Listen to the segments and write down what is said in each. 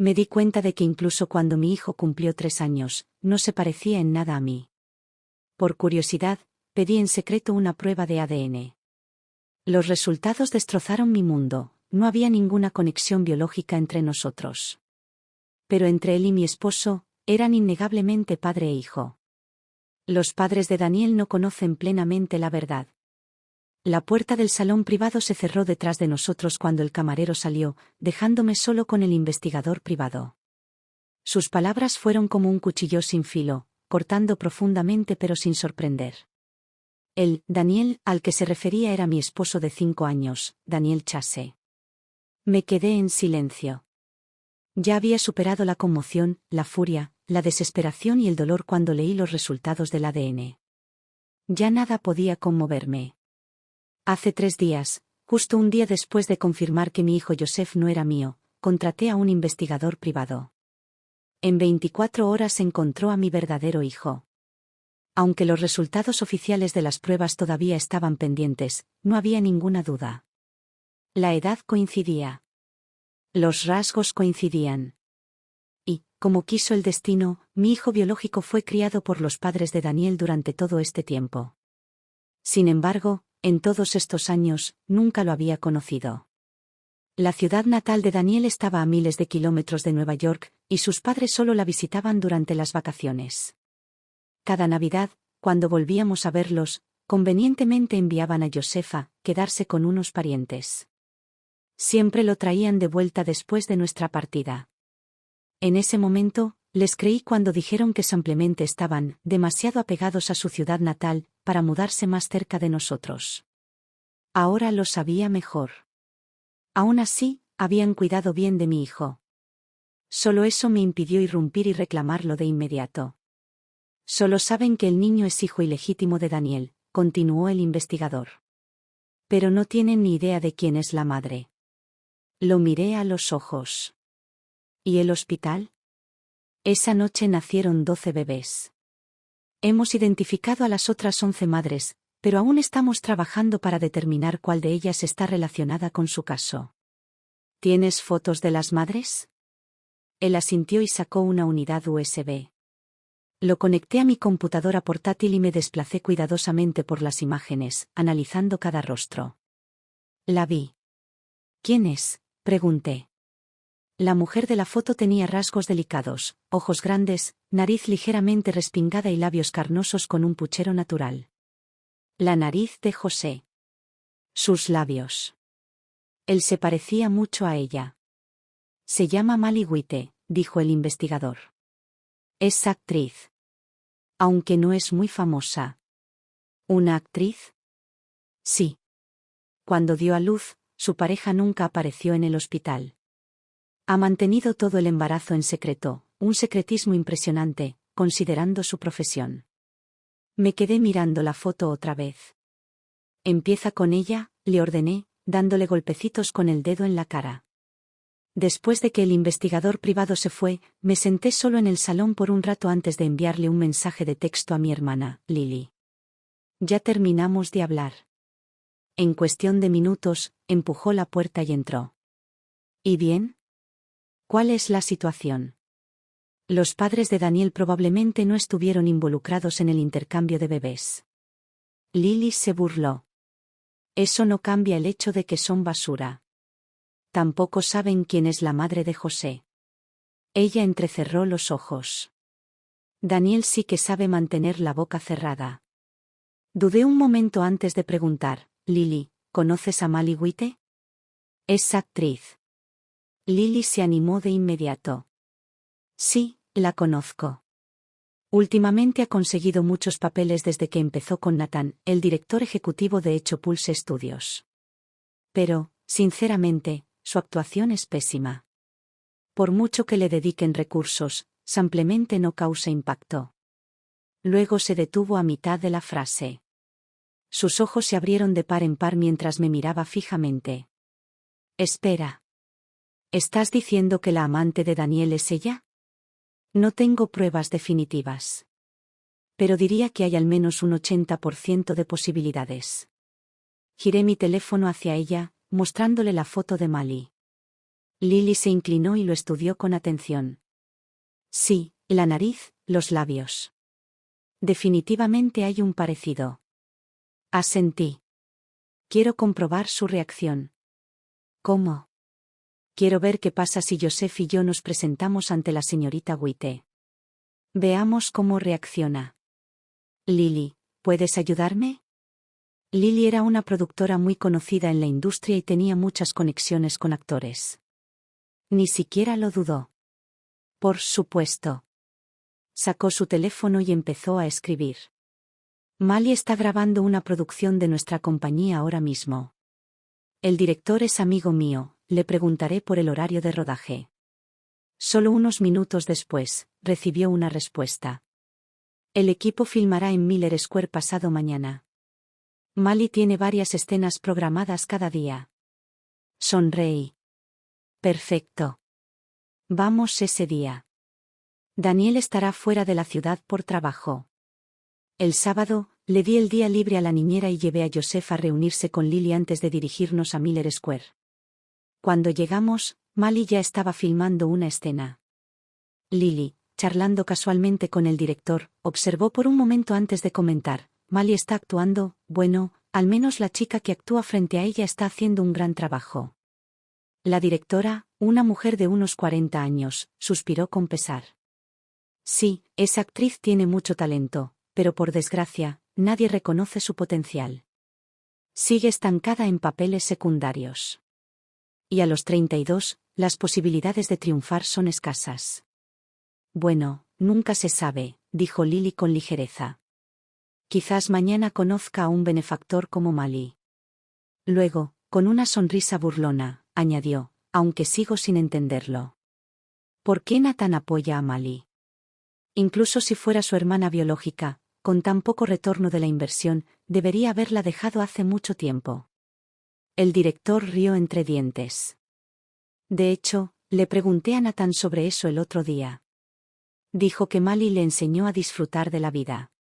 Me di cuenta de que incluso cuando mi hijo cumplió 3 años, no se parecía en nada a mí. Por curiosidad, pedí en secreto una prueba de ADN. Los resultados destrozaron mi mundo, no había ninguna conexión biológica entre nosotros. Pero entre él y mi esposo, eran innegablemente padre e hijo. Los padres de Daniel no conocen plenamente la verdad. La puerta del salón privado se cerró detrás de nosotros cuando el camarero salió, dejándome solo con el investigador privado. Sus palabras fueron como un cuchillo sin filo, cortando profundamente pero sin sorprender. El Daniel al que se refería era mi esposo de 5 años, Daniel Chase. Me quedé en silencio. Ya había superado la conmoción, la furia, la desesperación y el dolor cuando leí los resultados del ADN. Ya nada podía conmoverme. Hace 3 días, justo un día después de confirmar que mi hijo Joseph no era mío, contraté a un investigador privado. En 24 horas encontró a mi verdadero hijo. Aunque los resultados oficiales de las pruebas todavía estaban pendientes, no había ninguna duda. La edad coincidía. Los rasgos coincidían. Y, como quiso el destino, mi hijo biológico fue criado por los padres de Daniel durante todo este tiempo. Sin embargo, en todos estos años, nunca lo había conocido. La ciudad natal de Daniel estaba a miles de kilómetros de Nueva York, y sus padres solo la visitaban durante las vacaciones. Cada Navidad, cuando volvíamos a verlos, convenientemente enviaban a Joseph a quedarse con unos parientes. Siempre lo traían de vuelta después de nuestra partida. En ese momento, les creí cuando dijeron que simplemente estaban demasiado apegados a su ciudad natal para mudarse más cerca de nosotros. Ahora lo sabía mejor. Aún así, habían cuidado bien de mi hijo. Solo eso me impidió irrumpir y reclamarlo de inmediato. Solo saben que el niño es hijo ilegítimo de Daniel, continuó el investigador. Pero no tienen ni idea de quién es la madre. Lo miré a los ojos. ¿Y el hospital? Esa noche nacieron 12 bebés. Hemos identificado a las otras 11 madres, pero aún estamos trabajando para determinar cuál de ellas está relacionada con su caso. ¿Tienes fotos de las madres? Él asintió y sacó una unidad USB. Lo conecté a mi computadora portátil y me desplacé cuidadosamente por las imágenes, analizando cada rostro. La vi. ¿Quién es?, pregunté. La mujer de la foto tenía rasgos delicados, ojos grandes, nariz ligeramente respingada y labios carnosos con un puchero natural. La nariz de José. Sus labios. Él se parecía mucho a ella. Se llama Mali White, dijo el investigador. Es actriz. Aunque no es muy famosa. ¿Una actriz? Sí. Cuando dio a luz, su pareja nunca apareció en el hospital. Ha mantenido todo el embarazo en secreto, un secretismo impresionante, considerando su profesión. Me quedé mirando la foto otra vez. Empieza con ella, le ordené, dándole golpecitos con el dedo en la cara. Después de que el investigador privado se fue, me senté solo en el salón por un rato antes de enviarle un mensaje de texto a mi hermana, Lily. Ya terminamos de hablar. En cuestión de minutos, empujó la puerta y entró. ¿Y bien? ¿Cuál es la situación? Los padres de Daniel probablemente no estuvieron involucrados en el intercambio de bebés. Lily se burló. Eso no cambia el hecho de que son basura. Tampoco saben quién es la madre de José. Ella entrecerró los ojos. Daniel sí que sabe mantener la boca cerrada. Dudé un momento antes de preguntar, Lily, ¿conoces a Mali White? Es actriz. Lily se animó de inmediato. Sí, la conozco. Últimamente ha conseguido muchos papeles desde que empezó con Nathan, el director ejecutivo de Echo Pulse Studios. Pero, sinceramente, su actuación es pésima. Por mucho que le dediquen recursos, simplemente no causa impacto. Luego se detuvo a mitad de la frase. Sus ojos se abrieron de par en par mientras me miraba fijamente. Espera. ¿Estás diciendo que la amante de Daniel es ella? No tengo pruebas definitivas. Pero diría que hay al menos un 80% de posibilidades. Giré mi teléfono hacia ella, mostrándole la foto de Mali. Lily se inclinó y lo estudió con atención. Sí, la nariz, los labios. Definitivamente hay un parecido. Asentí. Quiero comprobar su reacción. ¿Cómo? Quiero ver qué pasa si Joseph y yo nos presentamos ante la señorita White. Veamos cómo reacciona. Lily, ¿puedes ayudarme? Lily era una productora muy conocida en la industria y tenía muchas conexiones con actores. Ni siquiera lo dudó. Por supuesto. Sacó su teléfono y empezó a escribir. Mali está grabando una producción de nuestra compañía ahora mismo. El director es amigo mío, le preguntaré por el horario de rodaje. Solo unos minutos después, recibió una respuesta. El equipo filmará en Miller Square pasado mañana. Mali tiene varias escenas programadas cada día. Sonreí. Perfecto. Vamos ese día. Daniel estará fuera de la ciudad por trabajo. El sábado, le di el día libre a la niñera y llevé a Joseph a reunirse con Lily antes de dirigirnos a Miller Square. Cuando llegamos, Mali ya estaba filmando una escena. Lily, charlando casualmente con el director, observó por un momento antes de comentar: Mali está actuando, bueno, al menos la chica que actúa frente a ella está haciendo un gran trabajo. La directora, una mujer de unos 40 años, suspiró con pesar. Sí, esa actriz tiene mucho talento, pero por desgracia, nadie reconoce su potencial. Sigue estancada en papeles secundarios. Y a los 32, las posibilidades de triunfar son escasas. Bueno, nunca se sabe, dijo Lily con ligereza. Quizás mañana conozca a un benefactor como Mali. Luego, con una sonrisa burlona, añadió, aunque sigo sin entenderlo. ¿Por qué Nathan apoya a Mali? Incluso si fuera su hermana biológica, con tan poco retorno de la inversión, debería haberla dejado hace mucho tiempo. El director rió entre dientes. De hecho, le pregunté a Nathan sobre eso el otro día. Dijo que Mali le enseñó a disfrutar de la vida.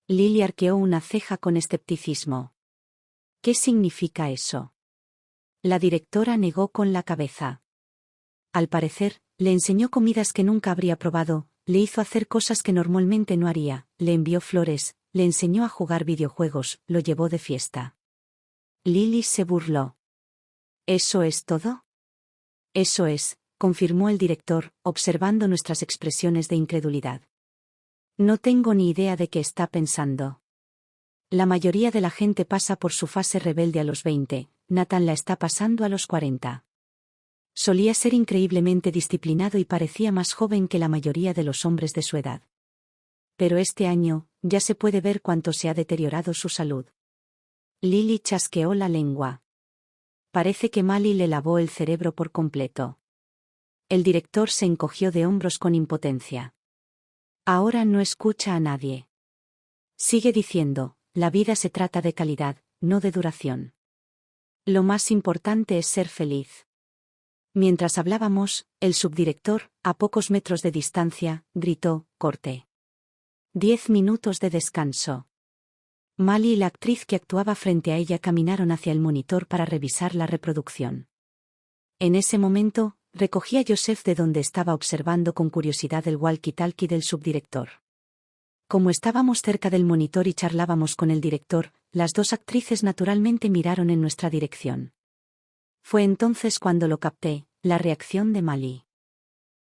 Lily arqueó una ceja con escepticismo. ¿Qué significa eso? La directora negó con la cabeza. Al parecer, le enseñó comidas que nunca habría probado, le hizo hacer cosas que normalmente no haría, le envió flores, le enseñó a jugar videojuegos, lo llevó de fiesta. Lily se burló. ¿Eso es todo? Eso es, confirmó el director, observando nuestras expresiones de incredulidad. No tengo ni idea de qué está pensando. La mayoría de la gente pasa por su fase rebelde a los 20, Nathan la está pasando a los 40. Solía ser increíblemente disciplinado y parecía más joven que la mayoría de los hombres de su edad. Pero este año, ya se puede ver cuánto se ha deteriorado su salud. Lily chasqueó la lengua. Parece que Mali le lavó el cerebro por completo. El director se encogió de hombros con impotencia. Ahora no escucha a nadie. Sigue diciendo, la vida se trata de calidad, no de duración. Lo más importante es ser feliz. Mientras hablábamos, el subdirector, a pocos metros de distancia, gritó, corte. 10 minutos de descanso. Mali y la actriz que actuaba frente a ella caminaron hacia el monitor para revisar la reproducción. En ese momento, recogí a Joseph de donde estaba observando con curiosidad el walkie-talkie del subdirector. Como estábamos cerca del monitor y charlábamos con el director, las dos actrices naturalmente miraron en nuestra dirección. Fue entonces cuando lo capté, la reacción de Mali.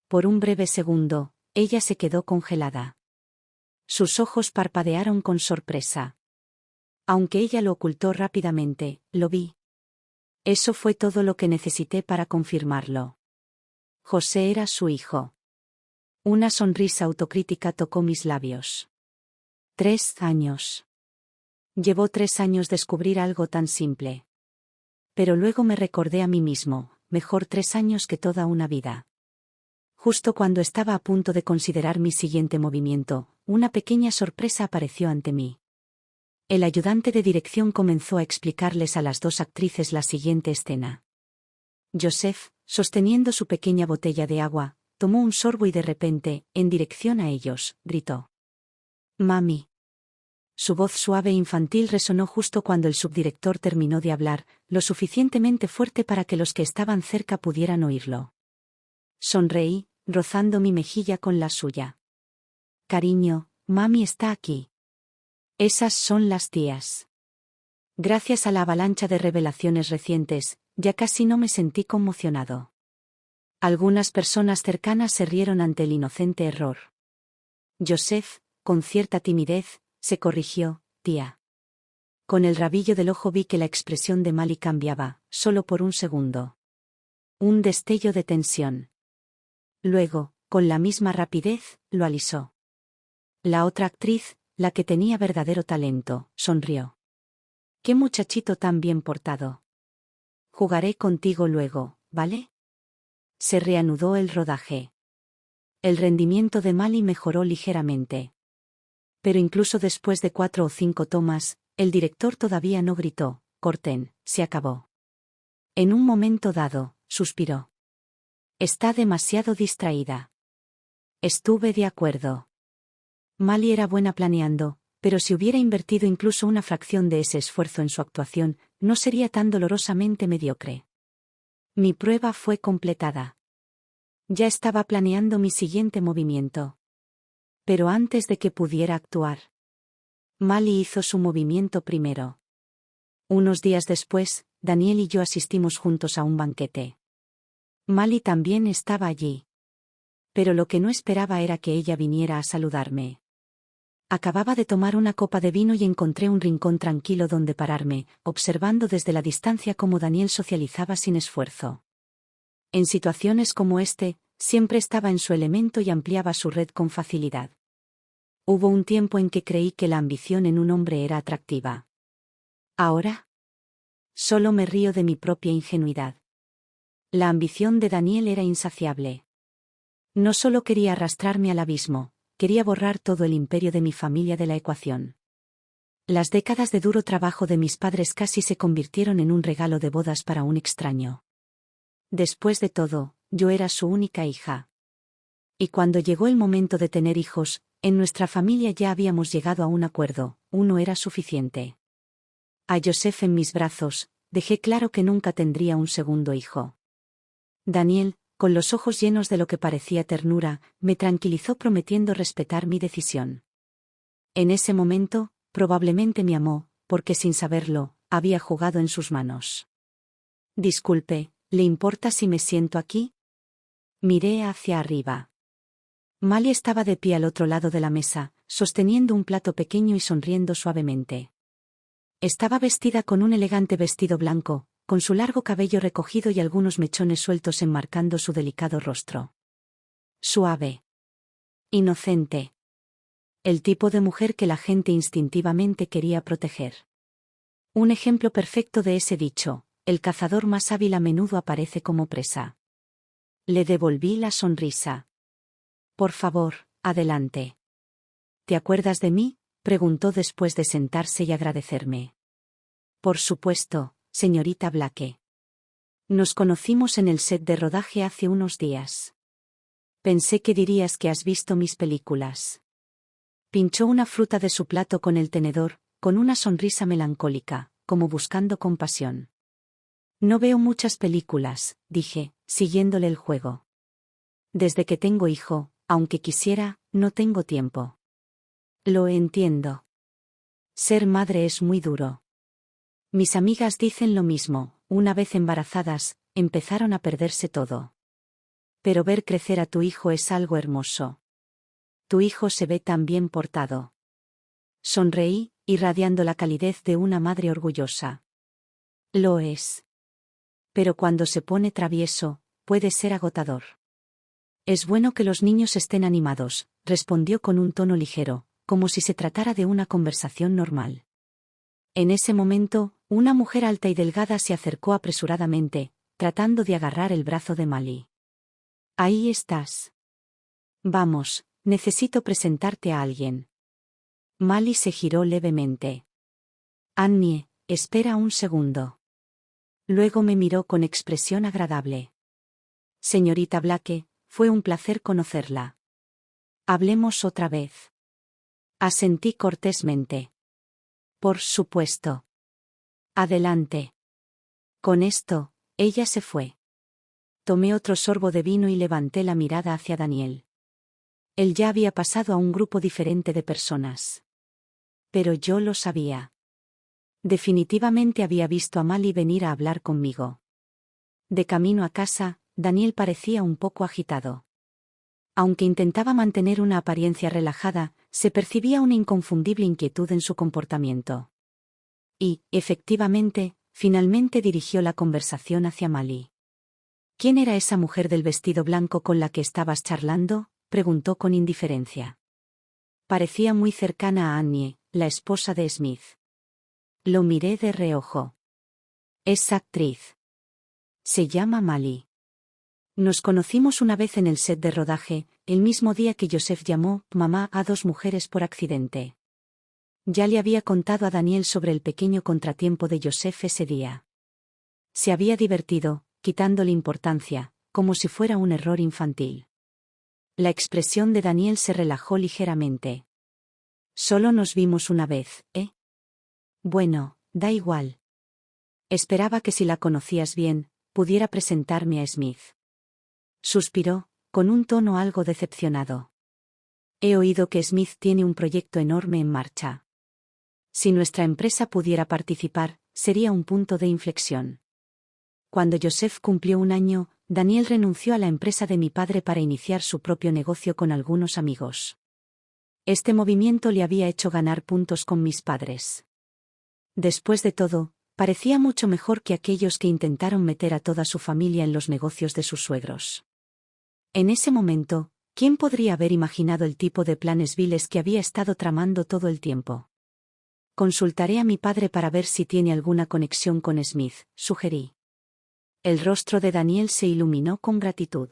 Por un breve segundo, ella se quedó congelada. Sus ojos parpadearon con sorpresa. Aunque ella lo ocultó rápidamente, lo vi. Eso fue todo lo que necesité para confirmarlo. José era su hijo. Una sonrisa autocrítica tocó mis labios. 3 años. Llevó 3 años descubrir algo tan simple. Pero luego me recordé a mí mismo, mejor 3 años que toda una vida. Justo cuando estaba a punto de considerar mi siguiente movimiento, una pequeña sorpresa apareció ante mí. El ayudante de dirección comenzó a explicarles a las dos actrices la siguiente escena. Joseph, sosteniendo su pequeña botella de agua, tomó un sorbo y de repente, en dirección a ellos, gritó. «Mami». Su voz suave e infantil resonó justo cuando el subdirector terminó de hablar, lo suficientemente fuerte para que los que estaban cerca pudieran oírlo. Sonreí, rozando mi mejilla con la suya. Cariño, mami está aquí. Esas son las tías. Gracias a la avalancha de revelaciones recientes, ya casi no me sentí conmocionado. Algunas personas cercanas se rieron ante el inocente error. Joseph, con cierta timidez, se corrigió, tía. Con el rabillo del ojo vi que la expresión de Mali cambiaba, solo por un segundo. Un destello de tensión. Luego, con la misma rapidez, lo alisó. La otra actriz, la que tenía verdadero talento, sonrió. ¡Qué muchachito tan bien portado! Jugaré contigo luego, ¿vale? Se reanudó el rodaje. El rendimiento de Mali mejoró ligeramente. Pero incluso después de 4 o 5 tomas, el director todavía no gritó, «Corten, se acabó». En un momento dado, suspiró. «Está demasiado distraída». Estuve de acuerdo. Mali era buena planeando, pero si hubiera invertido incluso una fracción de ese esfuerzo en su actuación, no sería tan dolorosamente mediocre. Mi prueba fue completada. Ya estaba planeando mi siguiente movimiento. Pero antes de que pudiera actuar, Mali hizo su movimiento primero. Unos días después, Daniel y yo asistimos juntos a un banquete. Mali también estaba allí. Pero lo que no esperaba era que ella viniera a saludarme. Acababa de tomar una copa de vino y encontré un rincón tranquilo donde pararme, observando desde la distancia cómo Daniel socializaba sin esfuerzo. En situaciones como este, siempre estaba en su elemento y ampliaba su red con facilidad. Hubo un tiempo en que creí que la ambición en un hombre era atractiva. ¿Ahora? Solo me río de mi propia ingenuidad. La ambición de Daniel era insaciable. No solo quería arrastrarme al abismo, quería borrar todo el imperio de mi familia de la ecuación. Las décadas de duro trabajo de mis padres casi se convirtieron en un regalo de bodas para un extraño. Después de todo, yo era su única hija. Y cuando llegó el momento de tener hijos, en nuestra familia ya habíamos llegado a un acuerdo, uno era suficiente. A Joseph en mis brazos, dejé claro que nunca tendría un segundo hijo. Daniel, con los ojos llenos de lo que parecía ternura, me tranquilizó prometiendo respetar mi decisión. En ese momento, probablemente me amó, porque sin saberlo, había jugado en sus manos. Disculpe, ¿le importa si me siento aquí? Miré hacia arriba. Mali estaba de pie al otro lado de la mesa, sosteniendo un plato pequeño y sonriendo suavemente. Estaba vestida con un elegante vestido blanco, con su largo cabello recogido y algunos mechones sueltos enmarcando su delicado rostro. Suave. Inocente. El tipo de mujer que la gente instintivamente quería proteger. Un ejemplo perfecto de ese dicho, el cazador más hábil a menudo aparece como presa. Le devolví la sonrisa. Por favor, adelante. ¿Te acuerdas de mí?, preguntó después de sentarse y agradecerme. Por supuesto, señorita Blake. Nos conocimos en el set de rodaje hace unos días. Pensé que dirías que has visto mis películas. Pinchó una fruta de su plato con el tenedor, con una sonrisa melancólica, como buscando compasión. No veo muchas películas, dije, siguiéndole el juego. Desde que tengo hijo, aunque quisiera, no tengo tiempo. Lo entiendo. Ser madre es muy duro. Mis amigas dicen lo mismo, una vez embarazadas, empezaron a perderse todo. Pero ver crecer a tu hijo es algo hermoso. Tu hijo se ve tan bien portado. Sonreí, irradiando la calidez de una madre orgullosa. Lo es. Pero cuando se pone travieso, puede ser agotador. Es bueno que los niños estén animados, respondió con un tono ligero, como si se tratara de una conversación normal. En ese momento, una mujer alta y delgada se acercó apresuradamente, tratando de agarrar el brazo de Mali. Ahí estás. Vamos, necesito presentarte a alguien. Mali se giró levemente. Annie, espera un segundo. Luego me miró con expresión agradable. Señorita Blake, fue un placer conocerla. Hablemos otra vez. Asentí cortésmente. Por supuesto. Adelante. Con esto, ella se fue. Tomé otro sorbo de vino y levanté la mirada hacia Daniel. Él ya había pasado a un grupo diferente de personas. Pero yo lo sabía. Definitivamente había visto a Mali venir a hablar conmigo. De camino a casa, Daniel parecía un poco agitado. Aunque intentaba mantener una apariencia relajada, se percibía una inconfundible inquietud en su comportamiento. Y, efectivamente, finalmente dirigió la conversación hacia Mali. ¿Quién era esa mujer del vestido blanco con la que estabas charlando?, preguntó con indiferencia. Parecía muy cercana a Annie, la esposa de Smith. Lo miré de reojo. Es actriz. Se llama Mali. Nos conocimos una vez en el set de rodaje, el mismo día que Joseph llamó mamá a dos mujeres por accidente. Ya le había contado a Daniel sobre el pequeño contratiempo de Joseph ese día. Se había divertido, quitándole importancia, como si fuera un error infantil. La expresión de Daniel se relajó ligeramente. Solo nos vimos una vez, ¿eh? Bueno, da igual. Esperaba que si la conocías bien, pudiera presentarme a Smith. Suspiró, con un tono algo decepcionado. He oído que Smith tiene un proyecto enorme en marcha. Si nuestra empresa pudiera participar, sería un punto de inflexión. Cuando Joseph cumplió 1 año, Daniel renunció a la empresa de mi padre para iniciar su propio negocio con algunos amigos. Este movimiento le había hecho ganar puntos con mis padres. Después de todo, parecía mucho mejor que aquellos que intentaron meter a toda su familia en los negocios de sus suegros. En ese momento, ¿quién podría haber imaginado el tipo de planes viles que había estado tramando todo el tiempo? Consultaré a mi padre para ver si tiene alguna conexión con Smith, sugerí. El rostro de Daniel se iluminó con gratitud.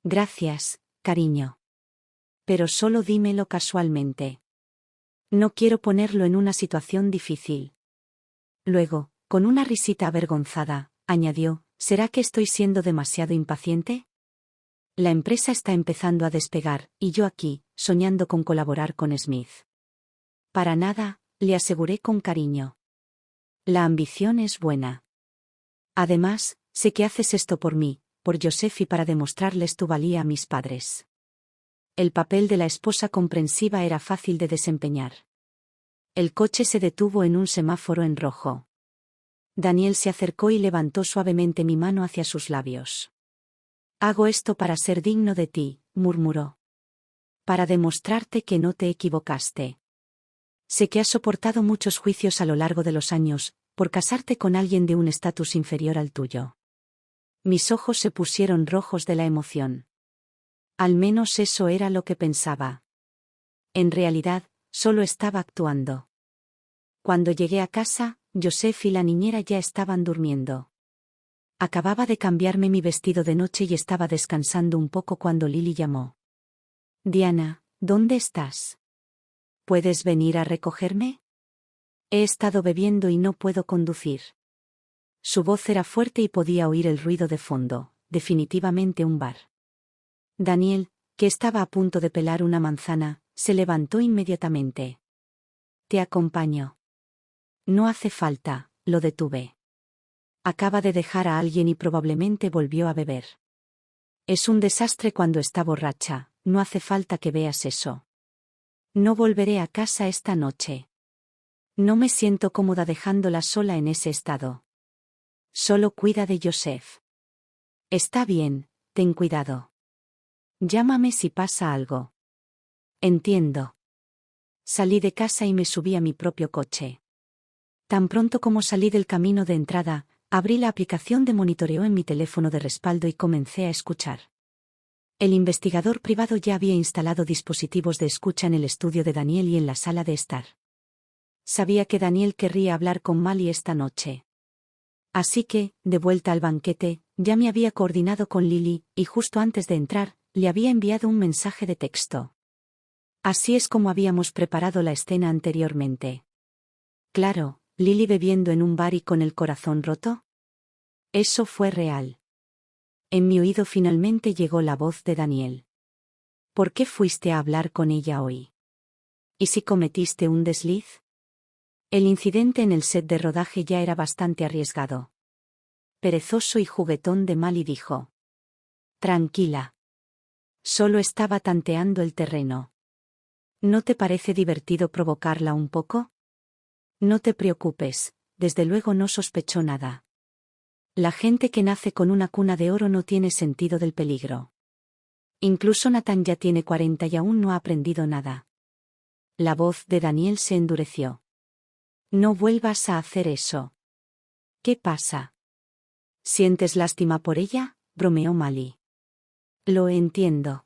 Gracias, cariño. Pero solo dímelo casualmente. No quiero ponerlo en una situación difícil. Luego, con una risita avergonzada, añadió, ¿será que estoy siendo demasiado impaciente? La empresa está empezando a despegar, y yo aquí, soñando con colaborar con Smith. Para nada, le aseguré con cariño. La ambición es buena. Además, sé que haces esto por mí, por Joseph y para demostrarles tu valía a mis padres. El papel de la esposa comprensiva era fácil de desempeñar. El coche se detuvo en un semáforo en rojo. Daniel se acercó y levantó suavemente mi mano hacia sus labios. Hago esto para ser digno de ti, murmuró. Para demostrarte que no te equivocaste. Sé que has soportado muchos juicios a lo largo de los años, por casarte con alguien de un estatus inferior al tuyo. Mis ojos se pusieron rojos de la emoción. Al menos eso era lo que pensaba. En realidad, solo estaba actuando. Cuando llegué a casa, Joseph y la niñera ya estaban durmiendo. Acababa de cambiarme mi vestido de noche y estaba descansando un poco cuando Lily llamó. Diana, ¿dónde estás? ¿Puedes venir a recogerme? He estado bebiendo y no puedo conducir. Su voz era fuerte y podía oír el ruido de fondo, definitivamente un bar. Daniel, que estaba a punto de pelar una manzana, se levantó inmediatamente. Te acompaño. No hace falta, lo detuve. Acaba de dejar a alguien y probablemente volvió a beber. Es un desastre cuando está borracha, no hace falta que veas eso. No volveré a casa esta noche. No me siento cómoda dejándola sola en ese estado. Solo cuida de Joseph. Está bien, ten cuidado. Llámame si pasa algo. Entiendo. Salí de casa y me subí a mi propio coche. Tan pronto como salí del camino de entrada, abrí la aplicación de monitoreo en mi teléfono de respaldo y comencé a escuchar. El investigador privado ya había instalado dispositivos de escucha en el estudio de Daniel y en la sala de estar. Sabía que Daniel querría hablar con Mali esta noche. Así que, de vuelta al banquete, ya me había coordinado con Lily, y justo antes de entrar, le había enviado un mensaje de texto. Así es como habíamos preparado la escena anteriormente. Claro, Lily bebiendo en un bar y con el corazón roto. Eso fue real. En mi oído finalmente llegó la voz de Daniel. ¿Por qué fuiste a hablar con ella hoy? ¿Y si cometiste un desliz? El incidente en el set de rodaje ya era bastante arriesgado. Perezoso y juguetón de Mali dijo. Tranquila. Solo estaba tanteando el terreno. ¿No te parece divertido provocarla un poco? No te preocupes, desde luego no sospechó nada. La gente que nace con una cuna de oro no tiene sentido del peligro. Incluso Nathan ya tiene 40 y aún no ha aprendido nada. La voz de Daniel se endureció. No vuelvas a hacer eso. ¿Qué pasa? ¿Sientes lástima por ella? Bromeó Mali. Lo entiendo.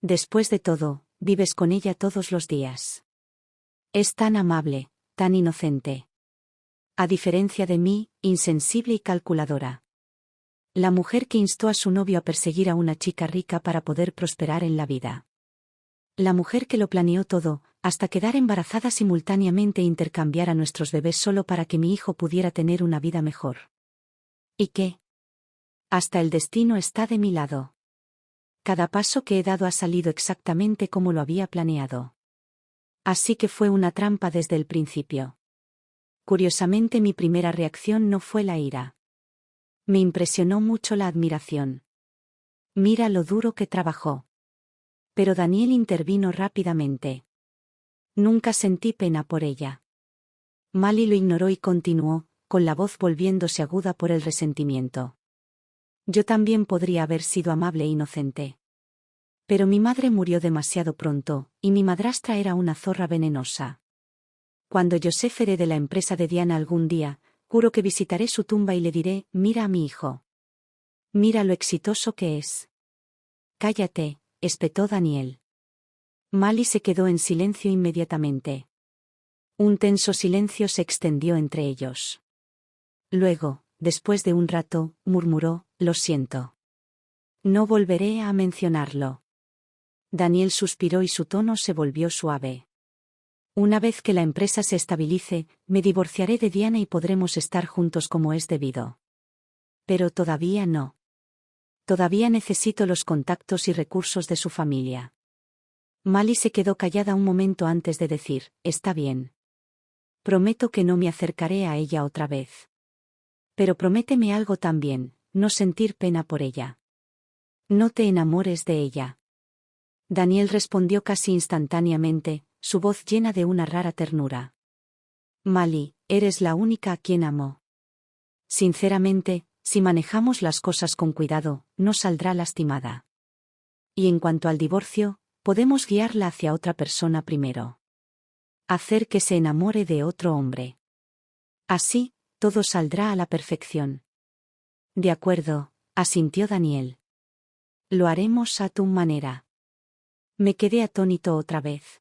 Después de todo, vives con ella todos los días. Es tan amable, tan inocente. A diferencia de mí, insensible y calculadora. La mujer que instó a su novio a perseguir a una chica rica para poder prosperar en la vida. La mujer que lo planeó todo, hasta quedar embarazada simultáneamente e intercambiar a nuestros bebés solo para que mi hijo pudiera tener una vida mejor. ¿Y qué? Hasta el destino está de mi lado. Cada paso que he dado ha salido exactamente como lo había planeado. Así que fue una trampa desde el principio. Curiosamente, mi primera reacción no fue la ira. Me impresionó mucho la admiración. Mira lo duro que trabajó. Pero Daniel intervino rápidamente. Nunca sentí pena por ella. Mali lo ignoró y continuó, con la voz volviéndose aguda por el resentimiento. Yo también podría haber sido amable e inocente. Pero mi madre murió demasiado pronto, y mi madrastra era una zorra venenosa. Cuando Joseph herede la empresa de Diana algún día, juro que visitaré su tumba y le diré, mira a mi hijo. Mira lo exitoso que es. Cállate, espetó Daniel. Mali se quedó en silencio inmediatamente. Un tenso silencio se extendió entre ellos. Luego, después de un rato, murmuró, lo siento. No volveré a mencionarlo. Daniel suspiró y su tono se volvió suave. Una vez que la empresa se estabilice, me divorciaré de Diana y podremos estar juntos como es debido. Pero todavía no. Todavía necesito los contactos y recursos de su familia. Mali se quedó callada un momento antes de decir, está bien. Prometo que no me acercaré a ella otra vez. Pero prométeme algo también, no sentir pena por ella. No te enamores de ella. Daniel respondió casi instantáneamente, su voz llena de una rara ternura. Mali, eres la única a quien amo. Sinceramente, si manejamos las cosas con cuidado, no saldrá lastimada. Y en cuanto al divorcio, podemos guiarla hacia otra persona primero. Hacer que se enamore de otro hombre. Así, todo saldrá a la perfección. De acuerdo, asintió Daniel. Lo haremos a tu manera. Me quedé atónito otra vez.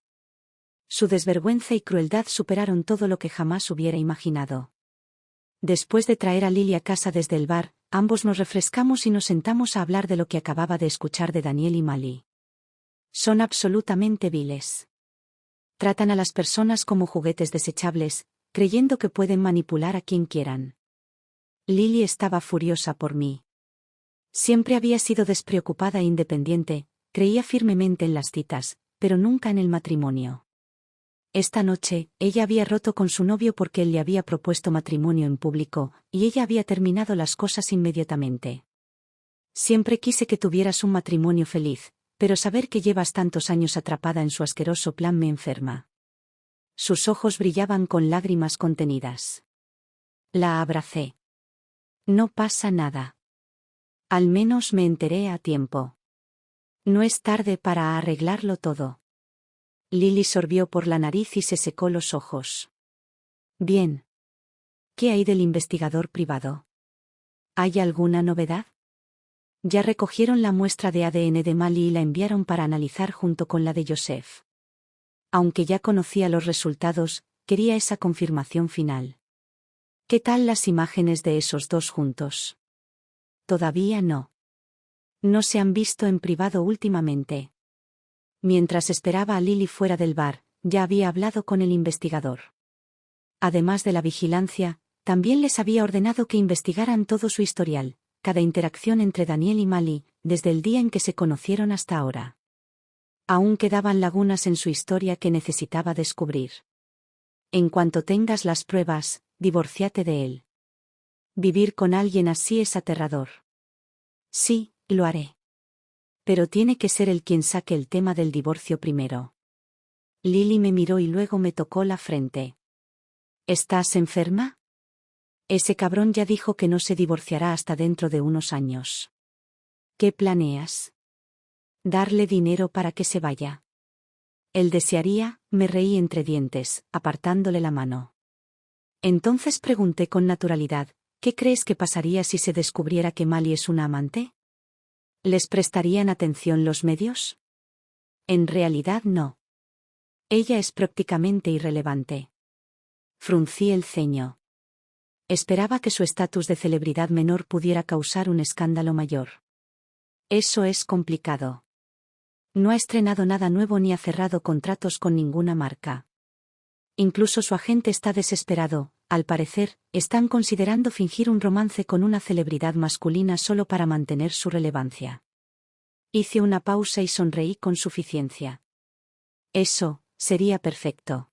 Su desvergüenza y crueldad superaron todo lo que jamás hubiera imaginado. Después de traer a Lily a casa desde el bar, ambos nos refrescamos y nos sentamos a hablar de lo que acababa de escuchar de Daniel y Mali. Son absolutamente viles. Tratan a las personas como juguetes desechables, creyendo que pueden manipular a quien quieran. Lily estaba furiosa por mí. Siempre había sido despreocupada e independiente, creía firmemente en las citas, pero nunca en el matrimonio. Esta noche, ella había roto con su novio porque él le había propuesto matrimonio en público, y ella había terminado las cosas inmediatamente. Siempre quise que tuvieras un matrimonio feliz, pero saber que llevas tantos años atrapada en su asqueroso plan me enferma. Sus ojos brillaban con lágrimas contenidas. La abracé. No pasa nada. Al menos me enteré a tiempo. No es tarde para arreglarlo todo. Lily sorbió por la nariz y se secó los ojos. Bien. ¿Qué hay del investigador privado? ¿Hay alguna novedad? Ya recogieron la muestra de ADN de Mali y la enviaron para analizar junto con la de Joseph. Aunque ya conocía los resultados, quería esa confirmación final. ¿Qué tal las imágenes de esos dos juntos? Todavía no. No se han visto en privado últimamente. Mientras esperaba a Lily fuera del bar, ya había hablado con el investigador. Además de la vigilancia, también les había ordenado que investigaran todo su historial, cada interacción entre Daniel y Mali, desde el día en que se conocieron hasta ahora. Aún quedaban lagunas en su historia que necesitaba descubrir. En cuanto tengas las pruebas, divórciate de él. Vivir con alguien así es aterrador. Sí, lo haré. Pero tiene que ser él quien saque el tema del divorcio primero. Lily me miró y luego me tocó la frente. ¿Estás enferma? Ese cabrón ya dijo que no se divorciará hasta dentro de unos años. ¿Qué planeas? Darle dinero para que se vaya. Él desearía, me reí entre dientes, apartándole la mano. Entonces pregunté con naturalidad, ¿qué crees que pasaría si se descubriera que Mali es una amante? ¿Les prestarían atención los medios? En realidad no. Ella es prácticamente irrelevante. Fruncí el ceño. Esperaba que su estatus de celebridad menor pudiera causar un escándalo mayor. Eso es complicado. No ha estrenado nada nuevo ni ha cerrado contratos con ninguna marca. Incluso su agente está desesperado, al parecer, están considerando fingir un romance con una celebridad masculina solo para mantener su relevancia. Hice una pausa y sonreí con suficiencia. Eso, sería perfecto.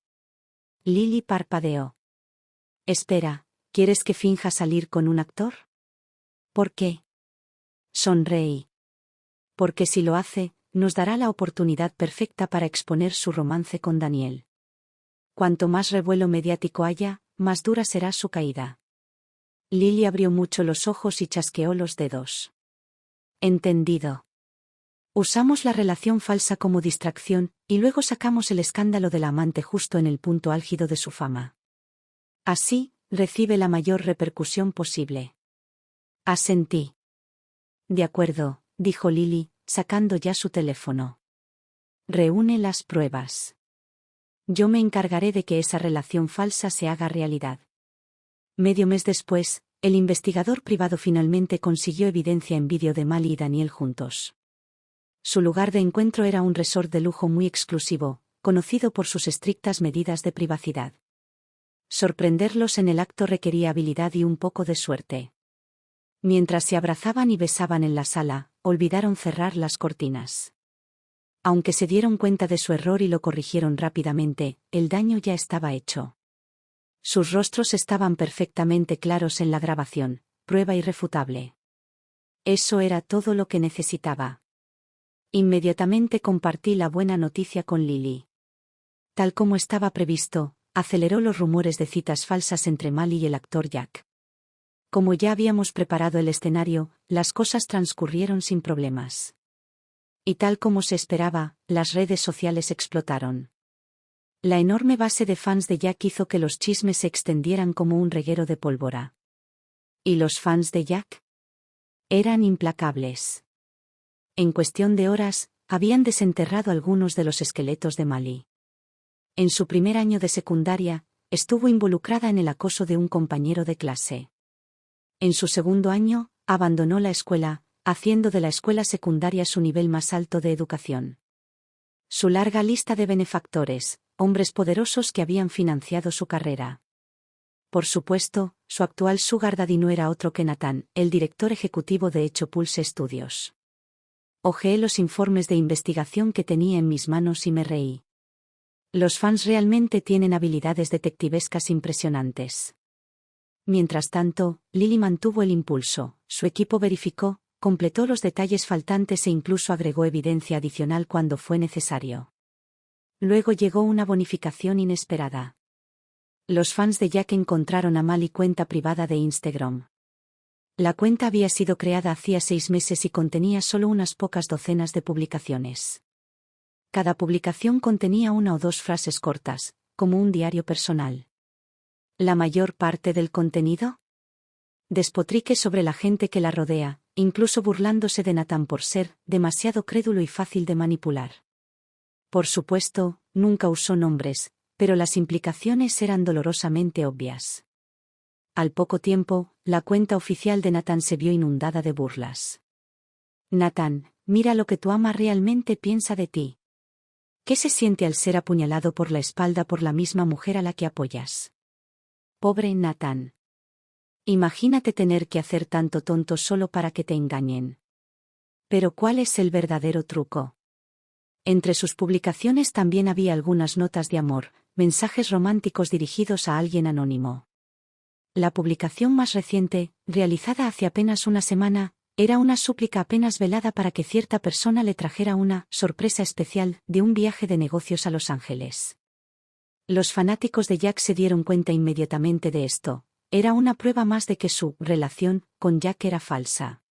Lily parpadeó. Espera, ¿quieres que finja salir con un actor? ¿Por qué? Sonreí. Porque si lo hace, nos dará la oportunidad perfecta para exponer su romance con Daniel. Cuanto más revuelo mediático haya, más dura será su caída. Lily abrió mucho los ojos y chasqueó los dedos. Entendido. Usamos la relación falsa como distracción, y luego sacamos el escándalo del amante justo en el punto álgido de su fama. Así, recibe la mayor repercusión posible. Asentí. De acuerdo, dijo Lily, sacando ya su teléfono. Reúne las pruebas. Yo me encargaré de que esa relación falsa se haga realidad. Medio mes después, el investigador privado finalmente consiguió evidencia en vídeo de Mali y Daniel juntos. Su lugar de encuentro era un resort de lujo muy exclusivo, conocido por sus estrictas medidas de privacidad. Sorprenderlos en el acto requería habilidad y un poco de suerte. Mientras se abrazaban y besaban en la sala, olvidaron cerrar las cortinas. Aunque se dieron cuenta de su error y lo corrigieron rápidamente, el daño ya estaba hecho. Sus rostros estaban perfectamente claros en la grabación, prueba irrefutable. Eso era todo lo que necesitaba. Inmediatamente compartí la buena noticia con Lily. Tal como estaba previsto, aceleró los rumores de citas falsas entre Mali y el actor Jack. Como ya habíamos preparado el escenario, las cosas transcurrieron sin problemas. Y tal como se esperaba, las redes sociales explotaron. La enorme base de fans de Jack hizo que los chismes se extendieran como un reguero de pólvora. ¿Y los fans de Jack? Eran implacables. En cuestión de horas, habían desenterrado algunos de los esqueletos de Mali. En su primer año de secundaria, estuvo involucrada en el acoso de un compañero de clase. En su segundo año, abandonó la escuela, haciendo de la escuela secundaria su nivel más alto de educación. Su larga lista de benefactores, hombres poderosos que habían financiado su carrera. Por supuesto, su actual sugar daddy no era otro que Nathan, el director ejecutivo de Hecho Pulse Studios. Hojeé los informes de investigación que tenía en mis manos y me reí. Los fans realmente tienen habilidades detectivescas impresionantes. Mientras tanto, Lily mantuvo el impulso, su equipo verificó, completó los detalles faltantes e incluso agregó evidencia adicional cuando fue necesario. Luego llegó una bonificación inesperada. Los fans de Jack encontraron a Mali cuenta privada de Instagram. La cuenta había sido creada hacía 6 meses y contenía solo unas pocas docenas de publicaciones. Cada publicación contenía una o dos frases cortas, como un diario personal. ¿La mayor parte del contenido? Despotrique sobre la gente que la rodea, incluso burlándose de Nathan por ser demasiado crédulo y fácil de manipular. Por supuesto, nunca usó nombres, pero las implicaciones eran dolorosamente obvias. Al poco tiempo, la cuenta oficial de Nathan se vio inundada de burlas. Nathan, mira lo que tu ama realmente piensa de ti. ¿Qué se siente al ser apuñalado por la espalda por la misma mujer a la que apoyas? Pobre Nathan. Imagínate tener que hacer tanto tonto solo para que te engañen. Pero ¿cuál es el verdadero truco? Entre sus publicaciones también había algunas notas de amor, mensajes románticos dirigidos a alguien anónimo. La publicación más reciente, realizada hace apenas una semana, era una súplica apenas velada para que cierta persona le trajera una sorpresa especial de un viaje de negocios a Los Ángeles. Los fanáticos de Jack se dieron cuenta inmediatamente de esto. Era una prueba más de que su relación con Jack era falsa.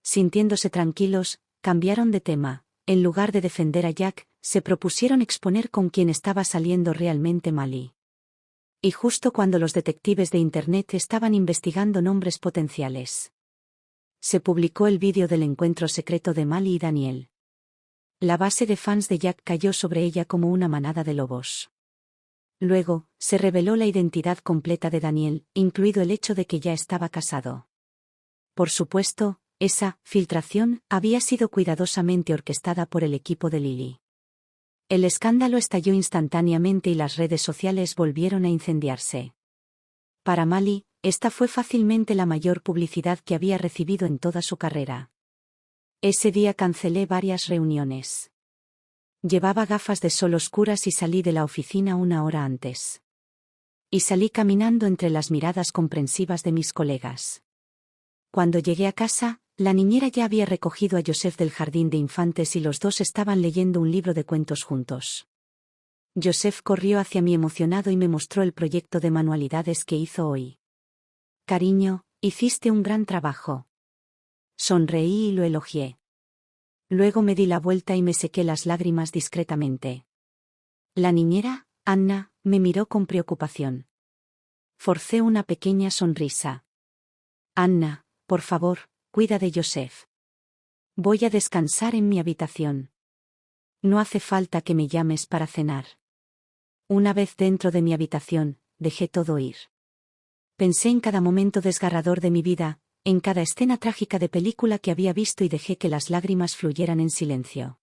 Sintiéndose tranquilos, cambiaron de tema. En lugar de defender a Jack, se propusieron exponer con quién estaba saliendo realmente Mali. Y justo cuando los detectives de Internet estaban investigando nombres potenciales, se publicó el vídeo del encuentro secreto de Mali y Daniel. La base de fans de Jack cayó sobre ella como una manada de lobos. Luego, se reveló la identidad completa de Daniel, incluido el hecho de que ya estaba casado. Por supuesto, esa filtración había sido cuidadosamente orquestada por el equipo de Lily. El escándalo estalló instantáneamente y las redes sociales volvieron a incendiarse. Para Mali, esta fue fácilmente la mayor publicidad que había recibido en toda su carrera. Ese día cancelé varias reuniones. Llevaba gafas de sol oscuras y salí de la oficina una hora antes. Y salí caminando entre las miradas comprensivas de mis colegas. Cuando llegué a casa, la niñera ya había recogido a Joseph del jardín de infantes y los dos estaban leyendo un libro de cuentos juntos. Joseph corrió hacia mí emocionado y me mostró el proyecto de manualidades que hizo hoy. Cariño, hiciste un gran trabajo. Sonreí y lo elogié. Luego me di la vuelta y me sequé las lágrimas discretamente. La niñera, Anna, me miró con preocupación. Forcé una pequeña sonrisa. Anna, por favor, cuida de Joseph. Voy a descansar en mi habitación. No hace falta que me llames para cenar. Una vez dentro de mi habitación, dejé todo ir. Pensé en cada momento desgarrador de mi vida, en cada escena trágica de película que había visto y dejé que las lágrimas fluyeran en silencio.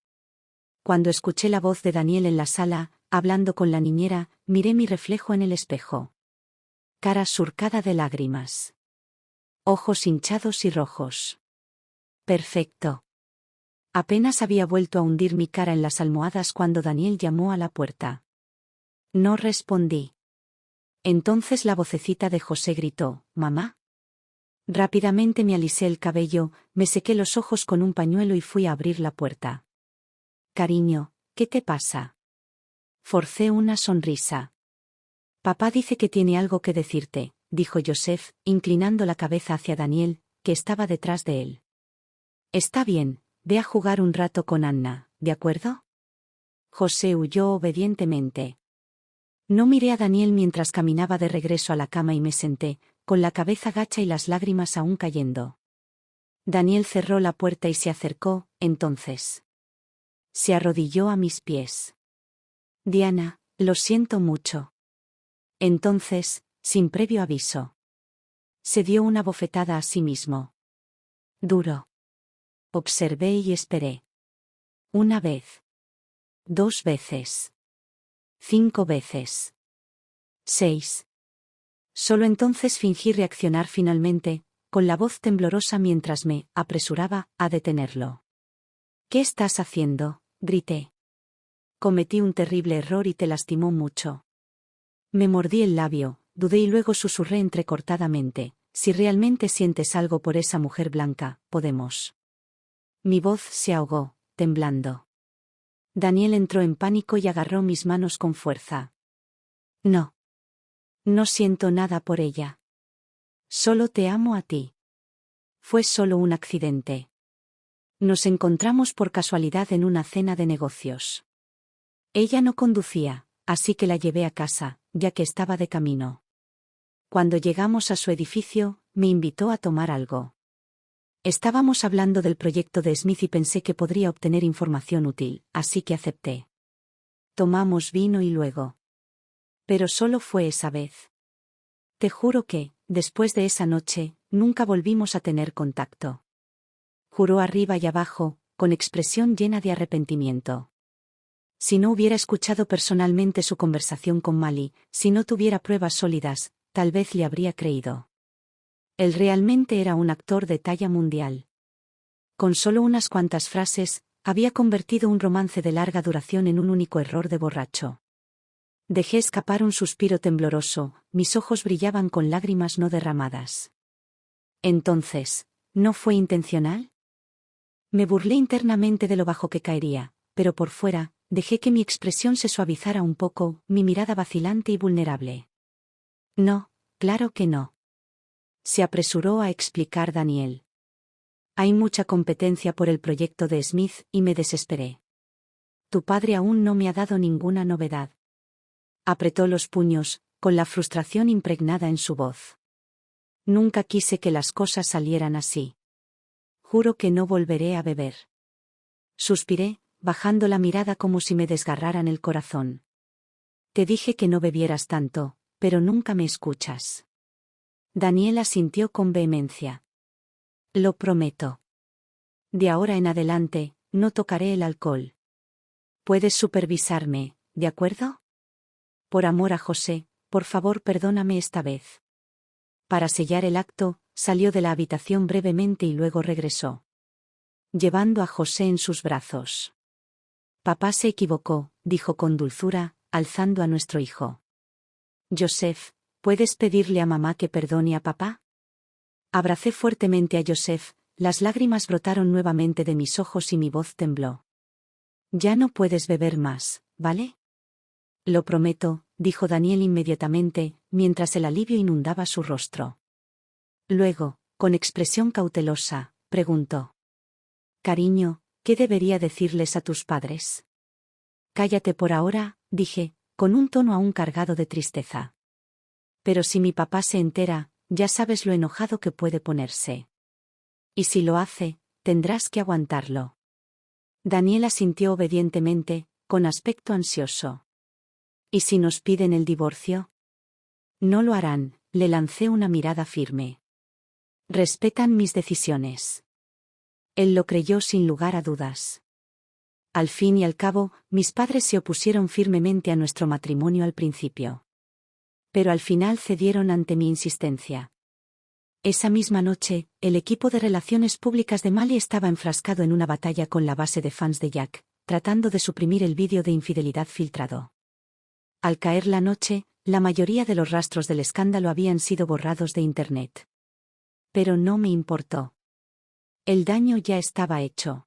Cuando escuché la voz de Daniel en la sala, hablando con la niñera, miré mi reflejo en el espejo. Cara surcada de lágrimas. Ojos hinchados y rojos. Perfecto. Apenas había vuelto a hundir mi cara en las almohadas cuando Daniel llamó a la puerta. No respondí. Entonces la vocecita de José gritó, «¿Mamá?». Rápidamente me alisé el cabello, me sequé los ojos con un pañuelo y fui a abrir la puerta. «Cariño, ¿qué te pasa?». Forcé una sonrisa. «Papá dice que tiene algo que decirte», dijo Joseph, inclinando la cabeza hacia Daniel, que estaba detrás de él. «Está bien, ve a jugar un rato con Anna, ¿de acuerdo?». José huyó obedientemente. No miré a Daniel mientras caminaba de regreso a la cama y me senté, con la cabeza gacha y las lágrimas aún cayendo. Daniel cerró la puerta y se acercó, entonces. Se arrodilló a mis pies. «Diana, lo siento mucho». Entonces, sin previo aviso, se dio una bofetada a sí mismo. Duro. Observé y esperé. Una vez. 2 veces. 5 veces. 6. Solo entonces fingí reaccionar finalmente, con la voz temblorosa mientras me apresuraba a detenerlo. «¿Qué estás haciendo?», grité. «Cometí un terrible error y te lastimó mucho». Me mordí el labio, dudé y luego susurré entrecortadamente, «Si realmente sientes algo por esa mujer blanca, podemos». Mi voz se ahogó, temblando. Daniel entró en pánico y agarró mis manos con fuerza. «No. No siento nada por ella. Solo te amo a ti. Fue solo un accidente. Nos encontramos por casualidad en una cena de negocios. Ella no conducía, así que la llevé a casa, ya que estaba de camino. Cuando llegamos a su edificio, me invitó a tomar algo. Estábamos hablando del proyecto de Smith y pensé que podría obtener información útil, así que acepté. Tomamos vino y luego. Pero solo fue esa vez. Te juro que, después de esa noche, nunca volvimos a tener contacto. Juró arriba y abajo, con expresión llena de arrepentimiento. Si no hubiera escuchado personalmente su conversación con Mali, si no tuviera pruebas sólidas, tal vez le habría creído. Él realmente era un actor de talla mundial. Con solo unas cuantas frases, había convertido un romance de larga duración en un único error de borracho. Dejé escapar un suspiro tembloroso, mis ojos brillaban con lágrimas no derramadas. Entonces, ¿no fue intencional? Me burlé internamente de lo bajo que caería, pero por fuera, dejé que mi expresión se suavizara un poco, mi mirada vacilante y vulnerable. No, claro que no. Se apresuró a explicar Daniel. Hay mucha competencia por el proyecto de Smith y me desesperé. Tu padre aún no me ha dado ninguna novedad. Apretó los puños, con la frustración impregnada en su voz. Nunca quise que las cosas salieran así. Juro que no volveré a beber. Suspiré, bajando la mirada como si me desgarraran el corazón. Te dije que no bebieras tanto, pero nunca me escuchas. Daniel asintió con vehemencia. Lo prometo. De ahora en adelante, no tocaré el alcohol. Puedes supervisarme, ¿de acuerdo? Por amor a José, por favor perdóname esta vez. Para sellar el acto, salió de la habitación brevemente y luego regresó. Llevando a José en sus brazos. Papá se equivocó, dijo con dulzura, alzando a nuestro hijo. Joseph, ¿puedes pedirle a mamá que perdone a papá? Abracé fuertemente a Joseph, las lágrimas brotaron nuevamente de mis ojos y mi voz tembló. Ya no puedes beber más, ¿vale? Lo prometo, dijo Daniel inmediatamente, mientras el alivio inundaba su rostro. Luego, con expresión cautelosa, preguntó. Cariño, ¿qué debería decirles a tus padres? Cállate por ahora, dije, con un tono aún cargado de tristeza. Pero si mi papá se entera, ya sabes lo enojado que puede ponerse. Y si lo hace, tendrás que aguantarlo. Daniel asintió obedientemente, con aspecto ansioso. ¿Y si nos piden el divorcio? No lo harán, le lancé una mirada firme. Respetan mis decisiones. Él lo creyó sin lugar a dudas. Al fin y al cabo, mis padres se opusieron firmemente a nuestro matrimonio al principio. Pero al final cedieron ante mi insistencia. Esa misma noche, el equipo de relaciones públicas de Mali estaba enfrascado en una batalla con la base de fans de Jack, tratando de suprimir el vídeo de infidelidad filtrado. Al caer la noche, la mayoría de los rastros del escándalo habían sido borrados de Internet. Pero no me importó. El daño ya estaba hecho.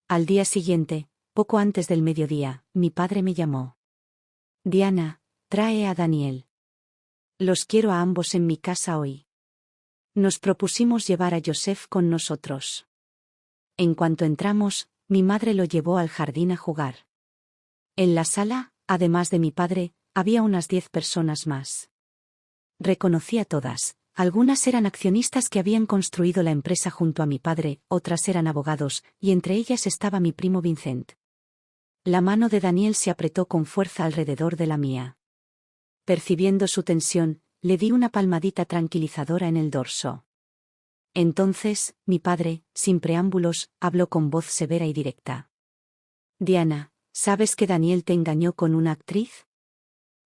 Al día siguiente, poco antes del mediodía, mi padre me llamó. Diana, trae a Daniel. Los quiero a ambos en mi casa hoy. Nos propusimos llevar a Joseph con nosotros. En cuanto entramos, mi madre lo llevó al jardín a jugar. En la sala, además de mi padre, había unas 10 personas más. Reconocí a todas. Algunas eran accionistas que habían construido la empresa junto a mi padre, otras eran abogados, y entre ellas estaba mi primo Vincent. La mano de Daniel se apretó con fuerza alrededor de la mía. Percibiendo su tensión, le di una palmadita tranquilizadora en el dorso. Entonces, mi padre, sin preámbulos, habló con voz severa y directa. Diana, ¿sabes que Daniel te engañó con una actriz?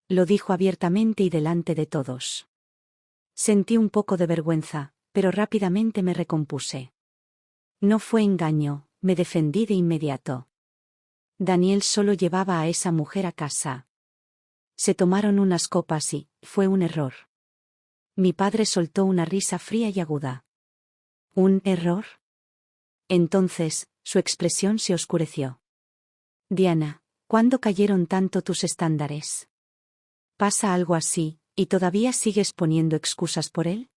Lo dijo abiertamente y delante de todos. Sentí un poco de vergüenza, pero rápidamente me recompuse. No fue engaño, me defendí de inmediato. Daniel solo llevaba a esa mujer a casa. Se tomaron unas copas y, fue un error. Mi padre soltó una risa fría y aguda. ¿Un error? Entonces, su expresión se oscureció. Diana, ¿cuándo cayeron tanto tus estándares? ¿Pasa algo así, y todavía sigues poniendo excusas por él?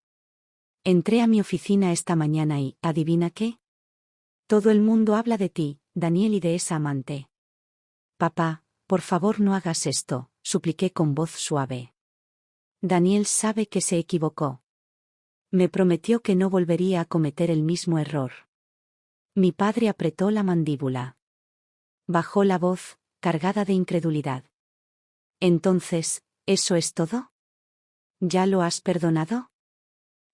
Entré a mi oficina esta mañana y, ¿adivina qué? Todo el mundo habla de ti, Daniel, y de esa amante. Papá, por favor no hagas esto, supliqué con voz suave. Daniel sabe que se equivocó. Me prometió que no volvería a cometer el mismo error. Mi padre apretó la mandíbula. Bajó la voz, cargada de incredulidad. Entonces, ¿eso es todo? ¿Ya lo has perdonado?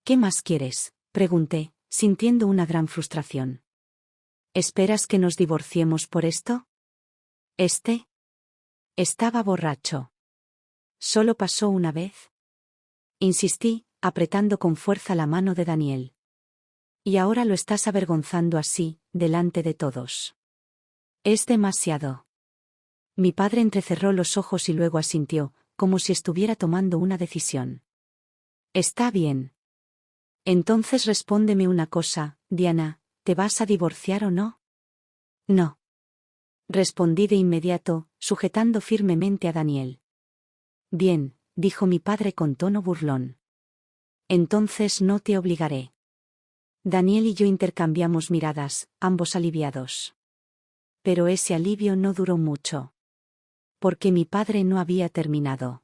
¿Qué más quieres?, pregunté, sintiendo una gran frustración. ¿Esperas que nos divorciemos por esto? Estaba borracho. ¿Solo pasó una vez? Insistí, apretando con fuerza la mano de Daniel. Y ahora lo estás avergonzando así, delante de todos. Es demasiado. Mi padre entrecerró los ojos y luego asintió, como si estuviera tomando una decisión. Está bien. Entonces respóndeme una cosa, Diana, ¿te vas a divorciar o no? No. Respondí de inmediato, sujetando firmemente a Daniel. Bien, dijo mi padre con tono burlón. Entonces no te obligaré. Daniel y yo intercambiamos miradas, ambos aliviados. Pero ese alivio no duró mucho. Porque mi padre no había terminado.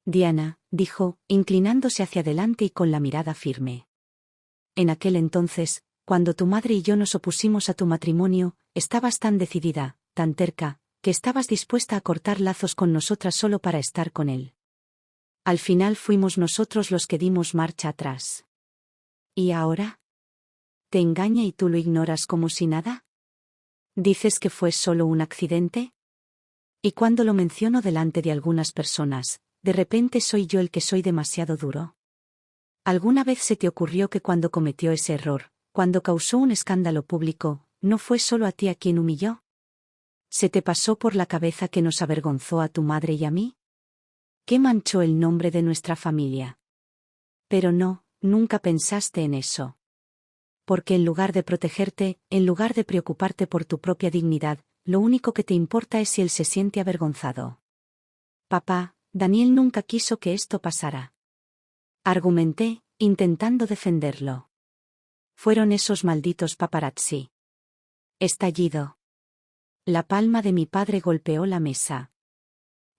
Diana, dijo, inclinándose hacia adelante y con la mirada firme. En aquel entonces, cuando tu madre y yo nos opusimos a tu matrimonio, estabas tan decidida, tan terca, que estabas dispuesta a cortar lazos con nosotras solo para estar con él. Al final fuimos nosotros los que dimos marcha atrás. ¿Y ahora? ¿Te engaña y tú lo ignoras como si nada? ¿Dices que fue solo un accidente? Y cuando lo menciono delante de algunas personas, de repente soy yo el que soy demasiado duro. ¿Alguna vez se te ocurrió que cuando cometió ese error, cuando causó un escándalo público, no fue solo a ti a quien humilló? ¿Se te pasó por la cabeza que nos avergonzó a tu madre y a mí? ¿Qué manchó el nombre de nuestra familia? Pero no, nunca pensaste en eso. Porque en lugar de protegerte, en lugar de preocuparte por tu propia dignidad, lo único que te importa es si él se siente avergonzado. Papá, Daniel nunca quiso que esto pasara. Argumenté, intentando defenderlo. Fueron esos malditos paparazzi. Estallido. La palma de mi padre golpeó la mesa.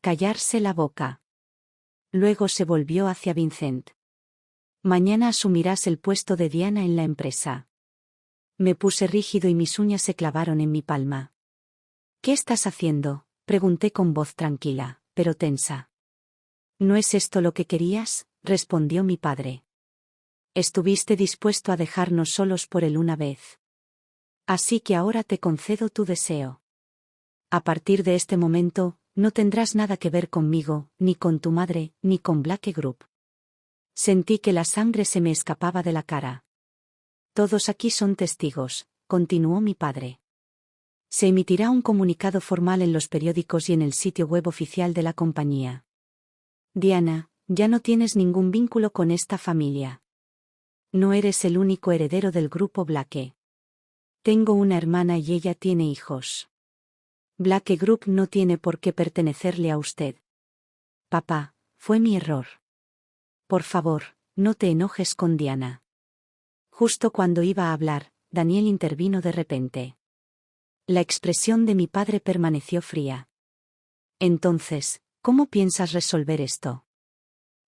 Callarse la boca. Luego se volvió hacia Vincent. Mañana asumirás el puesto de Diana en la empresa. Me puse rígido y mis uñas se clavaron en mi palma. ¿Qué estás haciendo?, pregunté con voz tranquila, pero tensa. ¿No es esto lo que querías?, respondió mi padre. Estuviste dispuesto a dejarnos solos por él una vez. Así que ahora te concedo tu deseo. A partir de este momento, no tendrás nada que ver conmigo, ni con tu madre, ni con Black Group. Sentí que la sangre se me escapaba de la cara. Todos aquí son testigos, continuó mi padre. Se emitirá un comunicado formal en los periódicos y en el sitio web oficial de la compañía. Diana, ya no tienes ningún vínculo con esta familia. No eres el único heredero del grupo Blake. Tengo una hermana y ella tiene hijos. Blake Group no tiene por qué pertenecerle a usted. Papá, fue mi error. Por favor, no te enojes con Diana. Justo cuando iba a hablar, Daniel intervino de repente. La expresión de mi padre permaneció fría. Entonces, ¿cómo piensas resolver esto?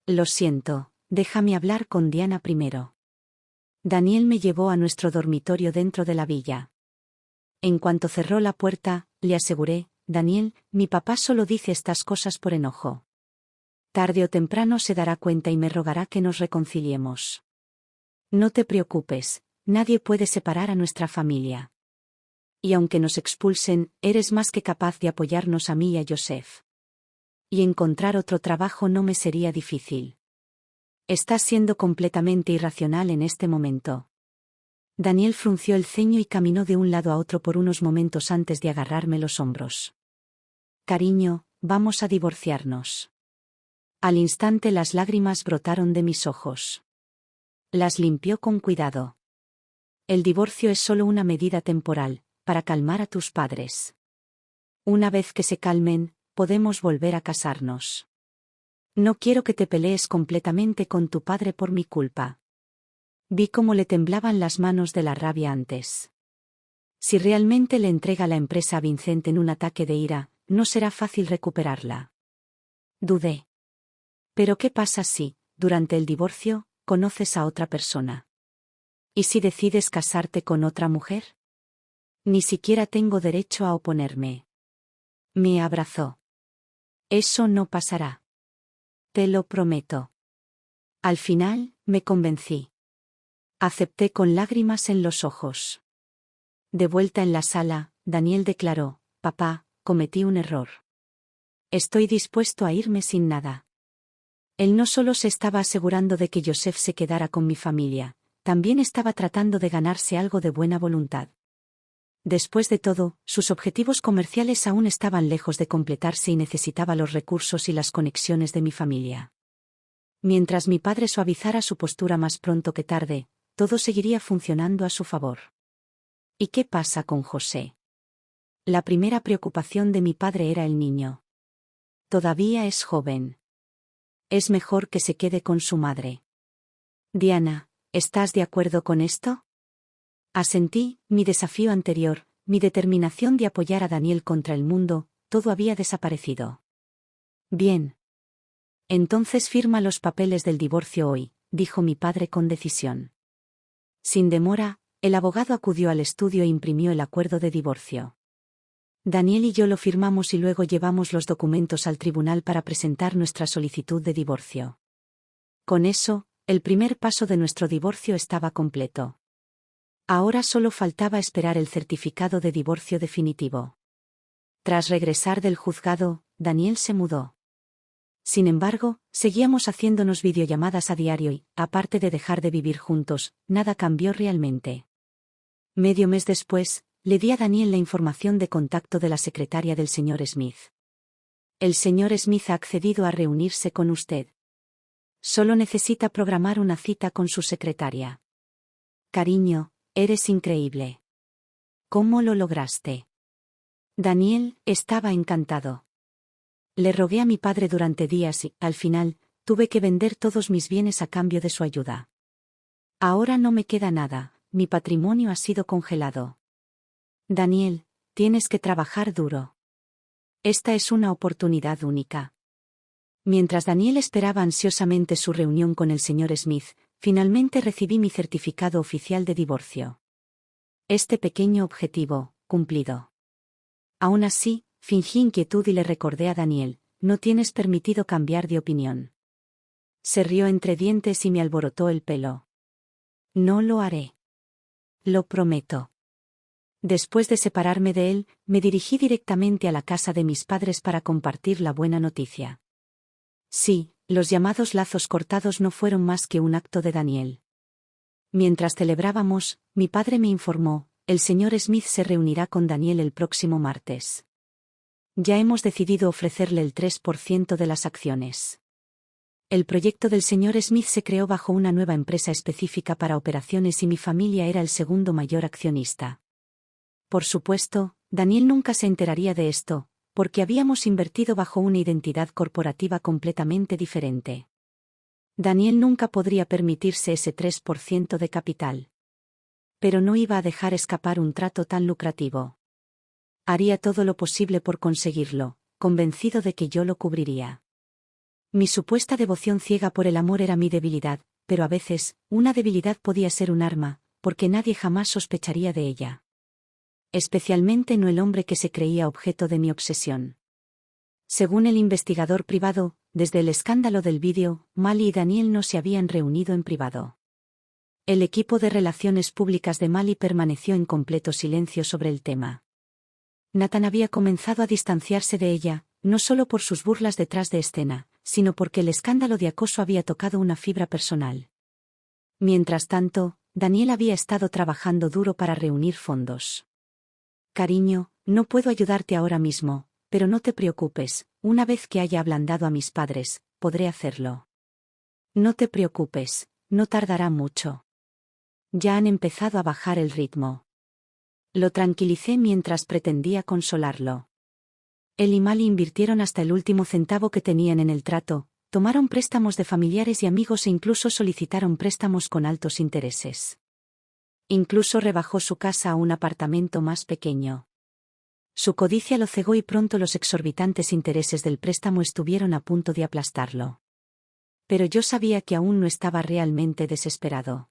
Lo siento, déjame hablar con Diana primero. Daniel me llevó a nuestro dormitorio dentro de la villa. En cuanto cerró la puerta, le aseguré, Daniel, mi papá solo dice estas cosas por enojo. Tarde o temprano se dará cuenta y me rogará que nos reconciliemos. No te preocupes, nadie puede separar a nuestra familia. Y aunque nos expulsen, eres más que capaz de apoyarnos a mí y a Joseph. Y encontrar otro trabajo no me sería difícil. Estás siendo completamente irracional en este momento. Daniel frunció el ceño y caminó de un lado a otro por unos momentos antes de agarrarme los hombros. Cariño, vamos a divorciarnos. Al instante las lágrimas brotaron de mis ojos. Las limpió con cuidado. El divorcio es solo una medida temporal, para calmar a tus padres. Una vez que se calmen, podemos volver a casarnos. No quiero que te pelees completamente con tu padre por mi culpa. Vi cómo le temblaban las manos de la rabia antes. Si realmente le entrega la empresa a Vincent en un ataque de ira, no será fácil recuperarla. Dudé. Pero ¿qué pasa si, durante el divorcio, conoces a otra persona? ¿Y si decides casarte con otra mujer? Ni siquiera tengo derecho a oponerme. Me abrazó. Eso no pasará. Te lo prometo. Al final, me convencí. Acepté con lágrimas en los ojos. De vuelta en la sala, Daniel declaró, papá, cometí un error. Estoy dispuesto a irme sin nada. Él no solo se estaba asegurando de que Joseph se quedara con mi familia, también estaba tratando de ganarse algo de buena voluntad. Después de todo, sus objetivos comerciales aún estaban lejos de completarse y necesitaba los recursos y las conexiones de mi familia. Mientras mi padre suavizara su postura más pronto que tarde, todo seguiría funcionando a su favor. ¿Y qué pasa con José? La primera preocupación de mi padre era el niño. Todavía es joven. Es mejor que se quede con su madre. Diana, ¿estás de acuerdo con esto? Asentí. Mi desafío anterior, mi determinación de apoyar a Daniel contra el mundo, todo había desaparecido. Bien. Entonces firma los papeles del divorcio hoy, dijo mi padre con decisión. Sin demora, el abogado acudió al estudio e imprimió el acuerdo de divorcio. Daniel y yo lo firmamos y luego llevamos los documentos al tribunal para presentar nuestra solicitud de divorcio. Con eso, el primer paso de nuestro divorcio estaba completo. Ahora solo faltaba esperar el certificado de divorcio definitivo. Tras regresar del juzgado, Daniel se mudó. Sin embargo, seguíamos haciéndonos videollamadas a diario y, aparte de dejar de vivir juntos, nada cambió realmente. Medio mes después, le di a Daniel la información de contacto de la secretaria del señor Smith. El señor Smith ha accedido a reunirse con usted. Solo necesita programar una cita con su secretaria. Cariño, eres increíble. ¿Cómo lo lograste? Daniel estaba encantado. Le rogué a mi padre durante días y, al final, tuve que vender todos mis bienes a cambio de su ayuda. Ahora no me queda nada, mi patrimonio ha sido congelado. Daniel, tienes que trabajar duro. Esta es una oportunidad única. Mientras Daniel esperaba ansiosamente su reunión con el señor Smith, finalmente recibí mi certificado oficial de divorcio. Este pequeño objetivo, cumplido. Aún así, fingí inquietud y le recordé a Daniel, no tienes permitido cambiar de opinión. Se rió entre dientes y me alborotó el pelo. No lo haré. Lo prometo. Después de separarme de él, me dirigí directamente a la casa de mis padres para compartir la buena noticia. Sí, los llamados lazos cortados no fueron más que un acto de Daniel. Mientras celebrábamos, mi padre me informó, el señor Smith se reunirá con Daniel el próximo martes. Ya hemos decidido ofrecerle el 3% de las acciones. El proyecto del señor Smith se creó bajo una nueva empresa específica para operaciones y mi familia era el segundo mayor accionista. Por supuesto, Daniel nunca se enteraría de esto, porque habíamos invertido bajo una identidad corporativa completamente diferente. Daniel nunca podría permitirse ese 3% de capital. Pero no iba a dejar escapar un trato tan lucrativo. Haría todo lo posible por conseguirlo, convencido de que yo lo cubriría. Mi supuesta devoción ciega por el amor era mi debilidad, pero a veces, una debilidad podía ser un arma, porque nadie jamás sospecharía de ella. Especialmente no el hombre que se creía objeto de mi obsesión. Según el investigador privado, desde el escándalo del vídeo, Mali y Daniel no se habían reunido en privado. El equipo de relaciones públicas de Mali permaneció en completo silencio sobre el tema. Nathan había comenzado a distanciarse de ella, no solo por sus burlas detrás de escena, sino porque el escándalo de acoso había tocado una fibra personal. Mientras tanto, Daniel había estado trabajando duro para reunir fondos. Cariño, no puedo ayudarte ahora mismo, pero no te preocupes, una vez que haya ablandado a mis padres, podré hacerlo. No te preocupes, no tardará mucho. Ya han empezado a bajar el ritmo. Lo tranquilicé mientras pretendía consolarlo. Él y Mali invirtieron hasta el último centavo que tenían en el trato, tomaron préstamos de familiares y amigos e incluso solicitaron préstamos con altos intereses. Incluso rebajó su casa a un apartamento más pequeño. Su codicia lo cegó y pronto los exorbitantes intereses del préstamo estuvieron a punto de aplastarlo. Pero yo sabía que aún no estaba realmente desesperado.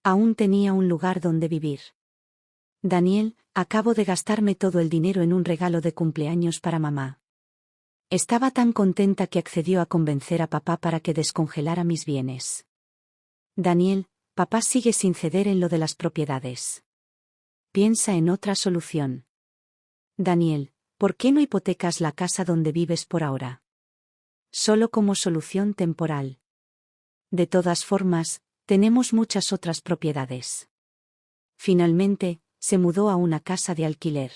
Aún tenía un lugar donde vivir. Daniel, acabo de gastarme todo el dinero en un regalo de cumpleaños para mamá. Estaba tan contenta que accedió a convencer a papá para que descongelara mis bienes. Daniel, papá sigue sin ceder en lo de las propiedades. Piensa en otra solución. Daniel, ¿por qué no hipotecas la casa donde vives por ahora? Solo como solución temporal. De todas formas, tenemos muchas otras propiedades. Finalmente, se mudó a una casa de alquiler.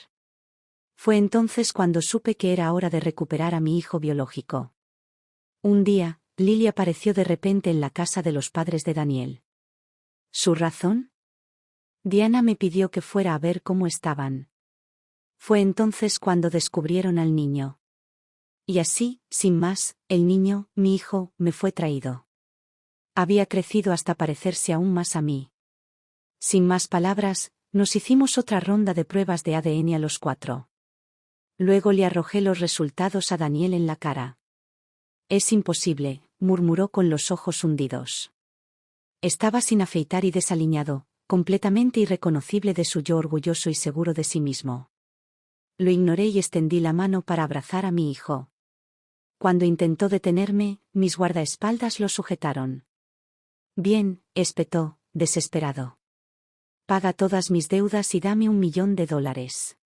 Fue entonces cuando supe que era hora de recuperar a mi hijo biológico. Un día, Lily apareció de repente en la casa de los padres de Daniel. ¿Su razón? Diana me pidió que fuera a ver cómo estaban. Fue entonces cuando descubrieron al niño. Y así, sin más, el niño, mi hijo, me fue traído. Había crecido hasta parecerse aún más a mí. Sin más palabras, nos hicimos otra ronda de pruebas de ADN a los 4. Luego le arrojé los resultados a Daniel en la cara. Es imposible, murmuró con los ojos hundidos. Estaba sin afeitar y desaliñado, completamente irreconocible de su yo orgulloso y seguro de sí mismo. Lo ignoré y extendí la mano para abrazar a mi hijo. Cuando intentó detenerme, mis guardaespaldas lo sujetaron. Bien, espetó, desesperado. Paga todas mis deudas y dame $1.000.000.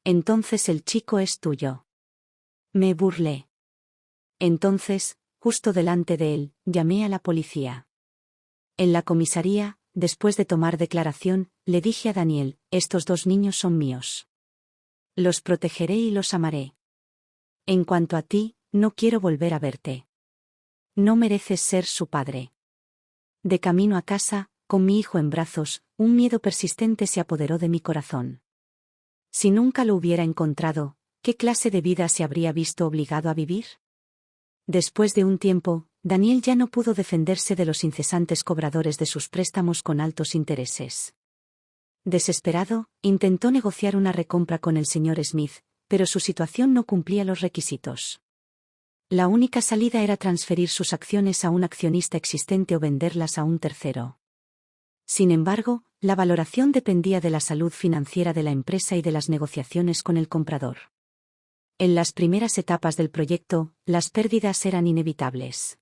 Entonces el chico es tuyo. Me burlé. Entonces, justo delante de él, llamé a la policía. En la comisaría, después de tomar declaración, le dije a Daniel, estos 2 niños son míos. Los protegeré y los amaré. En cuanto a ti, no quiero volver a verte. No mereces ser su padre. De camino a casa, con mi hijo en brazos, un miedo persistente se apoderó de mi corazón. Si nunca lo hubiera encontrado, ¿qué clase de vida se habría visto obligado a vivir? Después de un tiempo, Daniel ya no pudo defenderse de los incesantes cobradores de sus préstamos con altos intereses. Desesperado, intentó negociar una recompra con el señor Smith, pero su situación no cumplía los requisitos. La única salida era transferir sus acciones a un accionista existente o venderlas a un tercero. Sin embargo, la valoración dependía de la salud financiera de la empresa y de las negociaciones con el comprador. En las primeras etapas del proyecto, las pérdidas eran inevitables.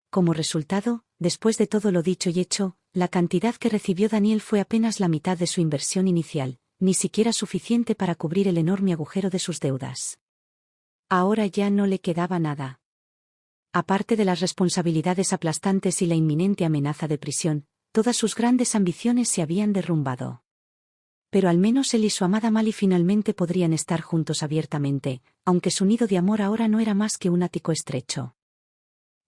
Como resultado, después de todo lo dicho y hecho, la cantidad que recibió Daniel fue apenas la mitad de su inversión inicial, ni siquiera suficiente para cubrir el enorme agujero de sus deudas. Ahora ya no le quedaba nada. Aparte de las responsabilidades aplastantes y la inminente amenaza de prisión, todas sus grandes ambiciones se habían derrumbado. Pero al menos él y su amada Mali finalmente podrían estar juntos abiertamente, aunque su nido de amor ahora no era más que un ático estrecho.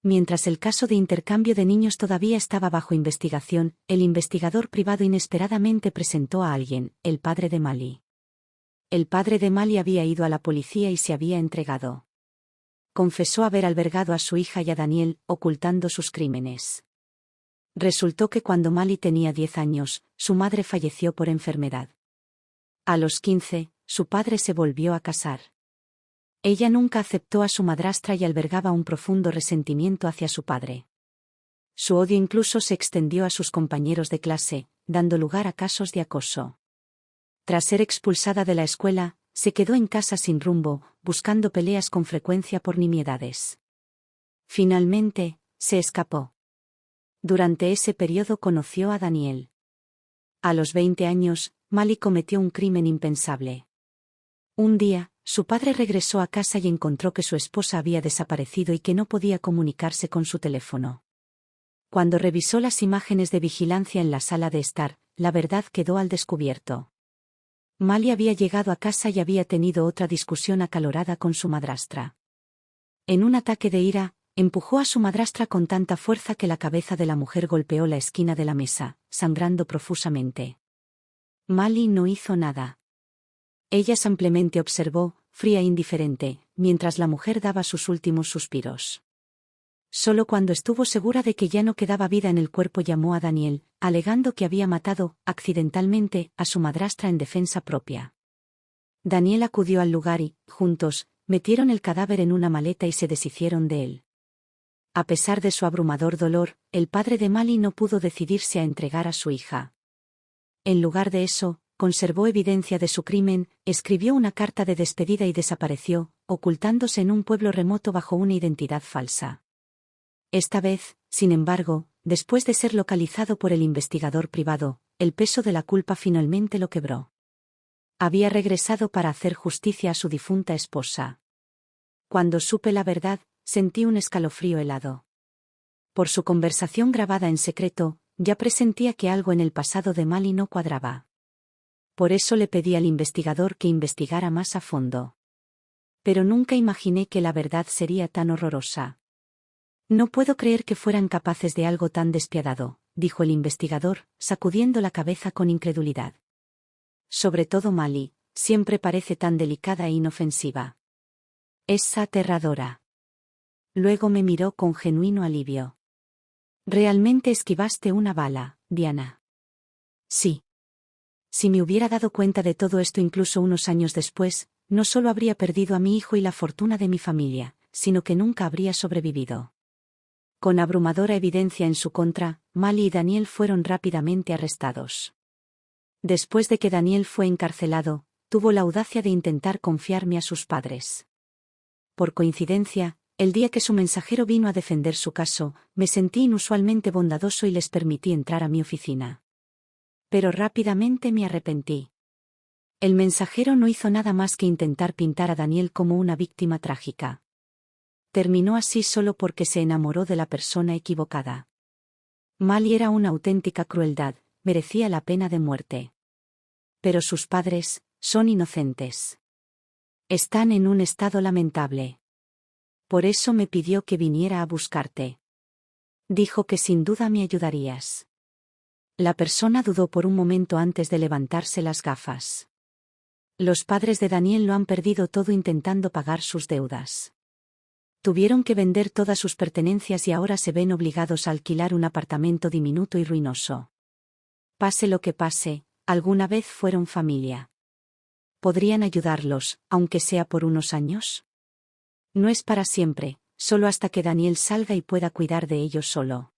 Mientras el caso de intercambio de niños todavía estaba bajo investigación, el investigador privado inesperadamente presentó a alguien, el padre de Mali. El padre de Mali había ido a la policía y se había entregado. Confesó haber albergado a su hija y a Daniel, ocultando sus crímenes. Resultó que cuando Mali tenía 10 años, su madre falleció por enfermedad. A los 15, su padre se volvió a casar. Ella nunca aceptó a su madrastra y albergaba un profundo resentimiento hacia su padre. Su odio incluso se extendió a sus compañeros de clase, dando lugar a casos de acoso. Tras ser expulsada de la escuela, se quedó en casa sin rumbo, buscando peleas con frecuencia por nimiedades. Finalmente, se escapó. Durante ese periodo conoció a Daniel. A los 20 años, Mali cometió un crimen impensable. Un día, su padre regresó a casa y encontró que su esposa había desaparecido y que no podía comunicarse con su teléfono. Cuando revisó las imágenes de vigilancia en la sala de estar, la verdad quedó al descubierto. Mali había llegado a casa y había tenido otra discusión acalorada con su madrastra. En un ataque de ira, empujó a su madrastra con tanta fuerza que la cabeza de la mujer golpeó la esquina de la mesa, sangrando profusamente. Mali no hizo nada. Ella simplemente observó, fría e indiferente, mientras la mujer daba sus últimos suspiros. Solo cuando estuvo segura de que ya no quedaba vida en el cuerpo llamó a Daniel, alegando que había matado, accidentalmente, a su madrastra en defensa propia. Daniel acudió al lugar y, juntos, metieron el cadáver en una maleta y se deshicieron de él. A pesar de su abrumador dolor, el padre de Mali no pudo decidirse a entregar a su hija. En lugar de eso, conservó evidencia de su crimen, escribió una carta de despedida y desapareció, ocultándose en un pueblo remoto bajo una identidad falsa. Esta vez, sin embargo, después de ser localizado por el investigador privado, el peso de la culpa finalmente lo quebró. Había regresado para hacer justicia a su difunta esposa. Cuando supe la verdad, sentí un escalofrío helado. Por su conversación grabada en secreto, ya presentía que algo en el pasado de Mali no cuadraba. Por eso le pedí al investigador que investigara más a fondo. Pero nunca imaginé que la verdad sería tan horrorosa. No puedo creer que fueran capaces de algo tan despiadado, dijo el investigador, sacudiendo la cabeza con incredulidad. Sobre todo Mali, siempre parece tan delicada e inofensiva. Es aterradora. Luego me miró con genuino alivio. Realmente esquivaste una bala, Diana. Sí. Si me hubiera dado cuenta de todo esto incluso unos años después, no solo habría perdido a mi hijo y la fortuna de mi familia, sino que nunca habría sobrevivido. Con abrumadora evidencia en su contra, Mali y Daniel fueron rápidamente arrestados. Después de que Daniel fue encarcelado, tuvo la audacia de intentar confiarme a sus padres. Por coincidencia, el día que su mensajero vino a defender su caso, me sentí inusualmente bondadoso y les permití entrar a mi oficina. Pero rápidamente me arrepentí. El mensajero no hizo nada más que intentar pintar a Daniel como una víctima trágica. Terminó así solo porque se enamoró de la persona equivocada. Mali era una auténtica crueldad, merecía la pena de muerte. Pero sus padres son inocentes. Están en un estado lamentable. Por eso me pidió que viniera a buscarte. Dijo que sin duda me ayudarías. La persona dudó por un momento antes de levantarse las gafas. Los padres de Daniel lo han perdido todo intentando pagar sus deudas. Tuvieron que vender todas sus pertenencias y ahora se ven obligados a alquilar un apartamento diminuto y ruinoso. Pase lo que pase, alguna vez fueron familia. ¿Podrían ayudarlos, aunque sea por unos años? No es para siempre, solo hasta que Daniel salga y pueda cuidar de ellos solo.